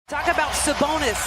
Talk about Sabonis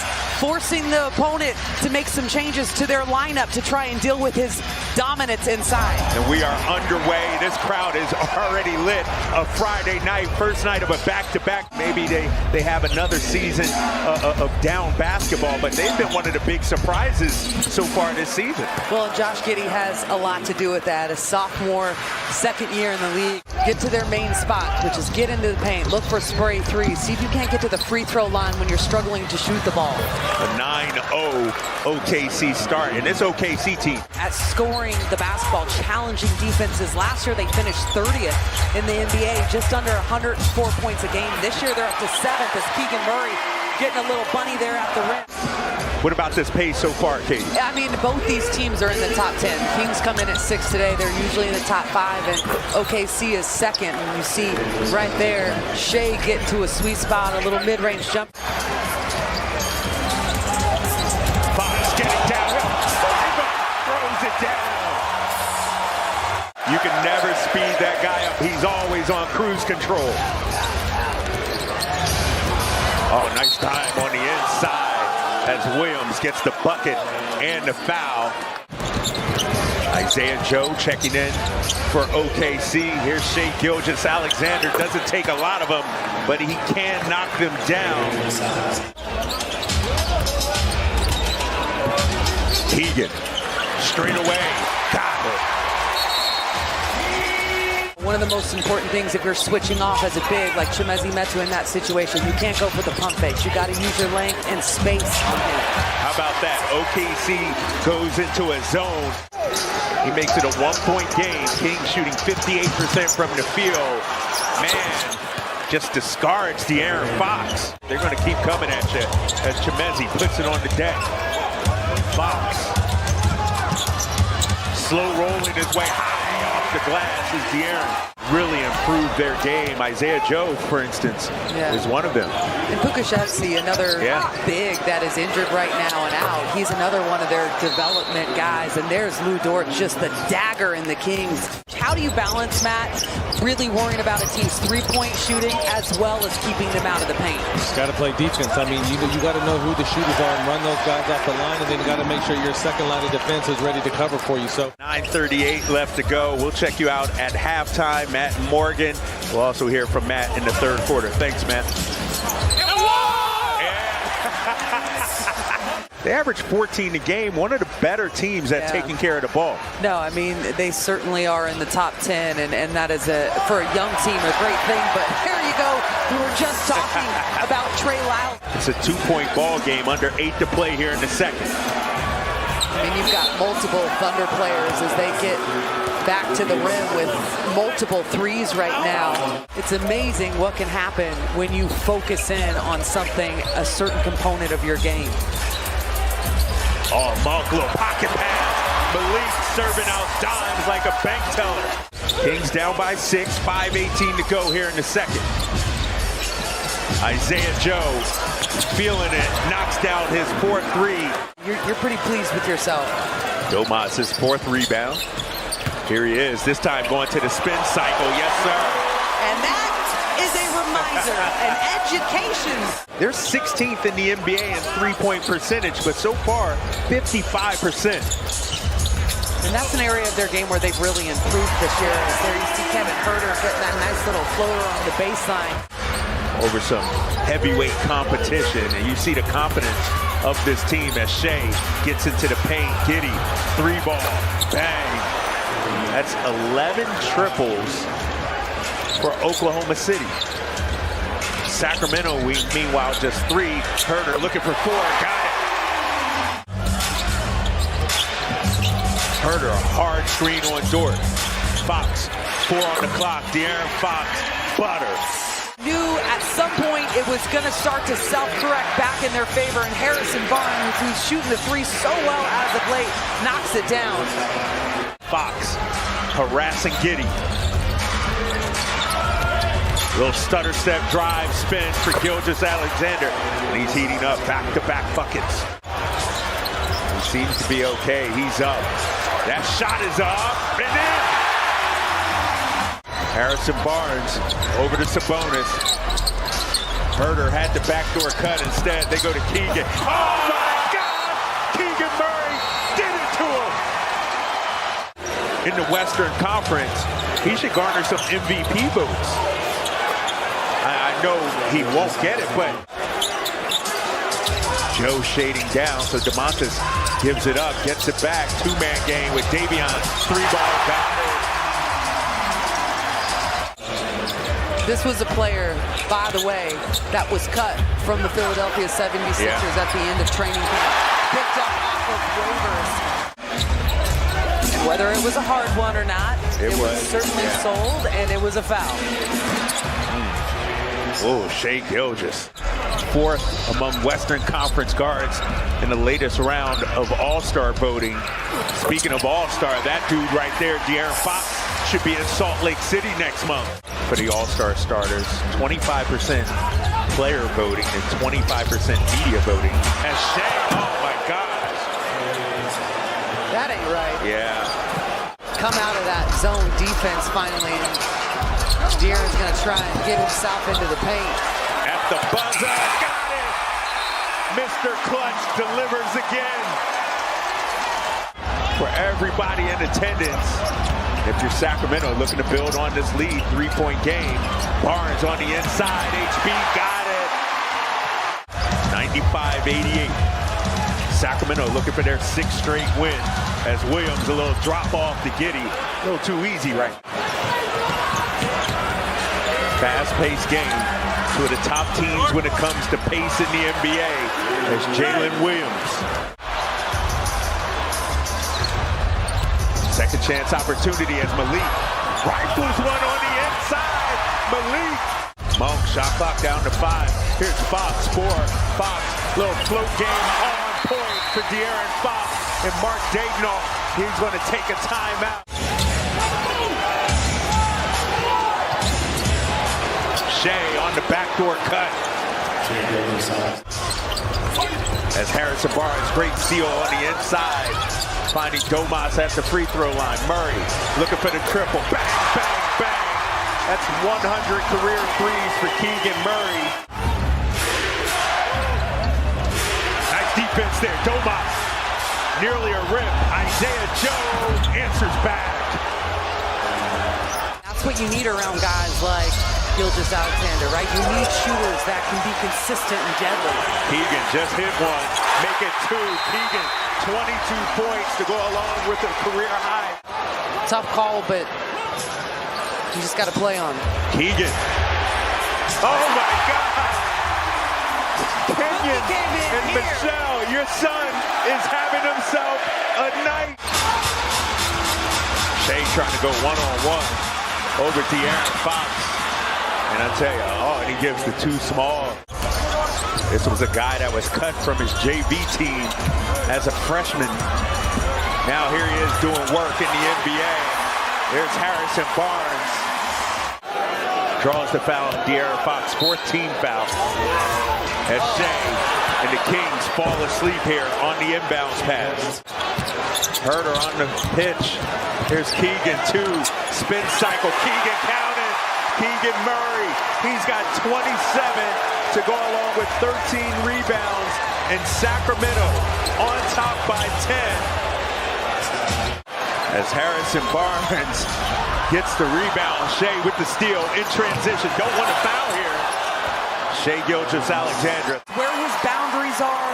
forcing the opponent to make some changes to their lineup to try and deal with his dominance inside. And we are underway. This crowd is already lit. A Friday night, first night of a back-to-back. Maybe they have another season of down basketball, but they've been one of the big surprises so far this season. Well, Josh Giddey has a lot to do with that. A sophomore, second year in the league. Get to their main spot, which is get into the paint, look for spray threes, see if you can't get to the free throw line when you're struggling to shoot the ball. A 9-0 OKC start, and this OKC team at scoring the basketball, challenging defenses. Last year they finished 30th in the NBA, just under 104 points a game. This year they're up to 7th as Keegan Murray getting a little bunny there at the rim. What about this pace so far, Katie? I mean, both these teams are in the top 10. Kings come in at 6 today. They're usually in the top 5, and OKC is second. And you see right there, Shea getting to a sweet spot, a little mid-range jump. Fox getting downhill. Throws it down. You can never speed that guy up. He's always on cruise control. Oh, nice time on the inside as Williams gets the bucket and the foul. Isaiah Joe checking in for OKC. Here's Shea Gilgeous-Alexander. Doesn't take a lot of them, but he can knock them down. Keegan, straight away, got it. One of the most important things if you're switching off as a big, like Chimezie Metu in that situation, you can't go for the pump fakes. You got to use your length and space on him. How about that? OKC goes into a zone. He makes it a one-point game. King shooting 58% from the field. Man, just discards De'Aaron Fox. They're going to keep coming at you as Chimezie puts it on the deck. Fox slow rolling his way high off the glass as De'Aaron really improved their game. Isaiah Joe, for instance, is one of them. And Pukashevsky, another big that is injured right now and out. He's another one of their development guys. And there's Lou Dort, just the dagger in the Kings. How do you balance, Matt, really worrying about a team's three-point shooting as well as keeping them out of the paint? Just got to play defense. I mean, you got to know who the shooters are and run those guys off the line, and then you got to make sure your second line of defense is ready to cover for you. So 9:38 left to go. We'll check you out at halftime. Matt and Morgan. We'll also hear from Matt in the third quarter. Thanks, Matt. They average 14 a game, one of the better teams at taking care of the ball. No, I mean, they certainly are in the top 10, and that is, for a young team, a great thing. But here you go. We were just talking about Trey Lyles. It's a 2-point ball game, under 8 to play here in the second. I mean, you've got multiple Thunder players as they get back to the rim with multiple threes right now. It's amazing what can happen when you focus in on something, a certain component of your game. Oh, Monk, little pocket pass. Malik serving out dimes like a bank teller. Kings down by 6, 5:18 to go here in the second. Isaiah Joe feeling it, knocks down his 4th three. You're pretty pleased with yourself. Domas' 4th rebound. Here he is, this time going to the spin cycle. Yes, sir. And that is a reminder, an education. They're 16th in the NBA in three-point percentage, but so far, 55%. And that's an area of their game where they've really improved this year. There you see Kevin Huerter getting that nice little floater on the baseline. Over some heavyweight competition, and you see the confidence of this team as Shea gets into the paint. Giddey, 3-ball, bang. That's 11 triples for Oklahoma City. Sacramento, meanwhile, just 3. Huerter looking for 4, got it. Huerter, a hard screen on Dort. Fox, 4 on the clock. De'Aaron Fox, butter. Knew at some point it was going to start to self-correct back in their favor, and Harrison Barnes, who's shooting the 3 so well as of late, knocks it down. Fox harassing Giddey. Little stutter step drive spin for Gilgeous-Alexander, and he's heating up back-to-back buckets. He seems to be okay. He's up. That shot is up and in. Harrison Barnes over to Sabonis. Herder had the backdoor cut. Instead, they go to Keegan. Oh, my God! Keegan Murray did it to him! In the Western Conference, he should garner some MVP votes. I know he won't get it, but Joe shading down, so DeMontis gives it up, gets it back. Two-man game with Davion. Three-ball battle. This was a player, by the way, that was cut from the Philadelphia 76ers at the end of training camp. Picked up off of waivers. And whether it was a hard one or not, it was certainly sold, and it was a foul. Oh, Shai Gilgeous. Fourth among Western Conference guards in the latest round of All-Star voting. Speaking of All-Star, that dude right there, De'Aaron Fox, should be in Salt Lake City next month. For the All-Star starters, 25% player voting and 25% media voting. And Shai, oh my gosh. That ain't right. Yeah. Come out of that zone defense finally, and De'Aaron's gonna try and get himself into the paint. At the buzzer, got it! Mr. Clutch delivers again. For everybody in attendance, if you're Sacramento looking to build on this lead, three-point game, Barnes on the inside, HB got it. 95-88. Sacramento looking for their sixth straight win as Williams a little drop off to Giddey. A little too easy, right? Fast-paced game. Two of the top teams when it comes to pace in the NBA as Jalen Williams. Second chance opportunity as Malik rifles one on the inside. Malik. Monk, shot clock down to 5. Here's Fox, 4. Fox, little float game on point for De'Aaron Fox. And Mark Daigneault, he's going to take a timeout. Shai on the backdoor cut. As Harrison Barnes, great steal on the inside. Finding Domas at the free throw line. Murray looking for the triple. Bang, bang, bang. That's 100 career threes for Keegan Murray. Nice defense there. Domas. Nearly a rip. Isaiah Joe answers back. That's what you need around guys like Gilgeous Alexander, right? You need shooters that can be consistent and deadly. Keegan just hit one. Make it 2. Keegan, 22 points to go along with a career high. Tough call, but you just got to play on. Keegan. Oh my God. Kenyon and Michelle, your son is having himself a night. Shai trying to go one-on-one over De'Aaron Fox. And I tell you, and he gives the too small. This was a guy that was cut from his JV team as a freshman. Now here he is doing work in the NBA. There's Harrison Barnes. Draws the foul, De'Aaron Fox, 4th team foul. As Shai and the Kings fall asleep here on the inbounds pass. Herder on the pitch. Here's Keegan, 2. Spin cycle. Keegan counted. Keegan Murray. He's got 27 to go along with 13 rebounds. And Sacramento on top by 10. As Harrison Barnes gets the rebound. Shai with the steal in transition. Don't want to foul here. Shai Gilgeous Alexander. Where his boundaries are.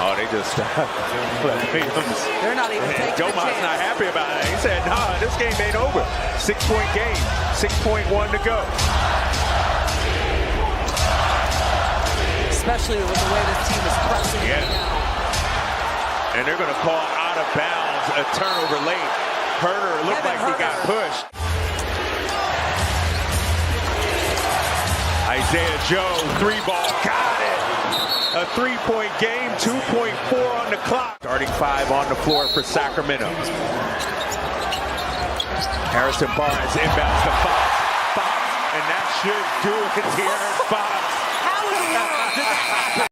Oh, they just They're not even taking a chance. Domas not happy about it. He said, nah, this game ain't over. 6-point game. 6.1 to go. Especially with the way this team is pressing. Yeah. And they're going to call out of bounds a turnover late. Herder looked like he got pushed. Isaiah Joe, 3-ball, got it. A 3-point game, 2.4 on the clock. Starting 5 on the floor for Sacramento. Harrison Barnes inbounds to Fox. And that should do it. De'Aaron Fox.